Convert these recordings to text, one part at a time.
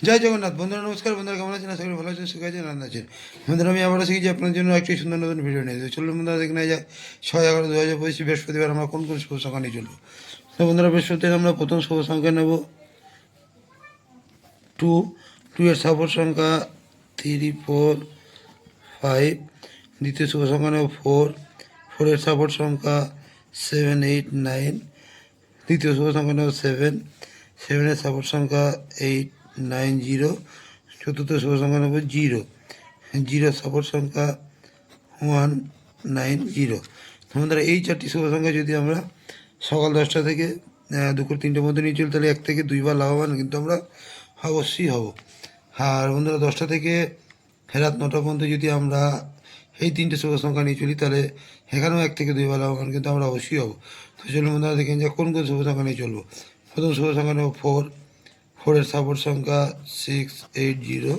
জয় জগন্নাথ। বন্ধুরা নমস্কার। বন্ধুরা কেমন আছেন? আশা করি ভালো আছেন, সুখে আছেন, আনন্দ আছেন। বন্ধুরা আমি আবারও শিখেছি আপনার জন্য একটি সুন্দর নতুন ভিডিও নিয়ে। তো চলুন বন্ধুরা দেখে নেওয়া যায় 6/11/2025 বৃহস্পতিবার আমরা কোন কোন শুভ সংখ্যা নিয়ে চলবো। তো বন্ধুরা বৃহস্পতিবার আমরা প্রথম শুভ সংখ্যা নেব 2। 2 এর সাপোর্ট সংখ্যা 3, 4, 5। দ্বিতীয় শুভ সংখ্যা নেব 4। 4 এর সাপোর্ট সংখ্যা 7, 8, 9। তৃতীয় শুভ সংখ্যা নেব 7। 7 এর সাপোর্ট সংখ্যা 8, 9, 0। চতুর্থ শুভ সংখ্যা নেব 0। 0 সাপোর্ট সংখ্যা 1, 9, 0। আমাদের এই চারটি শুভ সংখ্যা যদি আমরা সকাল 10টা থেকে দুপুর 3টের মধ্যে নিয়ে চলি, তাহলে 1 থেকে 2 বার লাভবান কিন্তু আমরা অবশ্যই হব। আর বন্ধুরা 10টা থেকে রাত 9টা পর্যন্ত যদি আমরা এই 3টে শুভ সংখ্যা নিয়ে চলি, তাহলে এখানেও 1 থেকে 2 বার লাভবান কিন্তু আমরা অবশ্যই হব। তো চলুন বন্ধুরা দেখেন যে কোন কোন শুভ সংখ্যা নিয়ে চলবো। প্রথম শুভ সংখ্যা নেব 4। 4 এর সাপোর্ট সংখ্যা 6, 8, 0।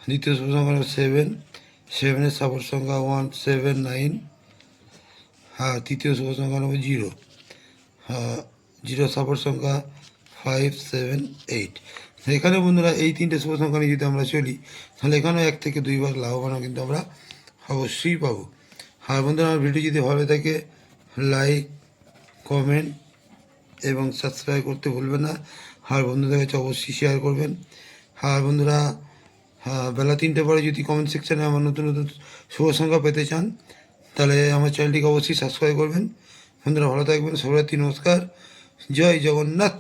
দ্বিতীয় শুভ সংখ্যা নেব 7। 7 এর সাপোর্ট সংখ্যা 1, 7, 9। হ্যাঁ, তৃতীয় শুভ সংখ্যা নেব 0। 0 সাপোর্ট সংখ্যা 5, 7, 8। এখানে বন্ধুরা এই 3টে শুভ সংখ্যা নিয়ে যদি আমরা চলি, তাহলে এখানেও 1 থেকে 2 বার লাভবান কিন্তু আমরা অবশ্যই পাবো। আর বন্ধুরা আমার ভিডিও যদি ভালো থাকে, লাইক, কমেন্ট এবং সাবস্ক্রাইব করতে ভুলবেন না। আর বন্ধুদের কাছে অবশ্যই শেয়ার করবেন। আর বন্ধুরা বেলা 3টে পরে যদি কমেন্ট সেকশানে আমার নতুন নতুন শুভ সংখ্যা পেতে চান, তাহলে আমার চ্যানেলটিকে অবশ্যই সাবস্ক্রাইব করবেন। বন্ধুরা ভালো থাকবেন। শুভরাত্রি, নমস্কার, জয় জগন্নাথ।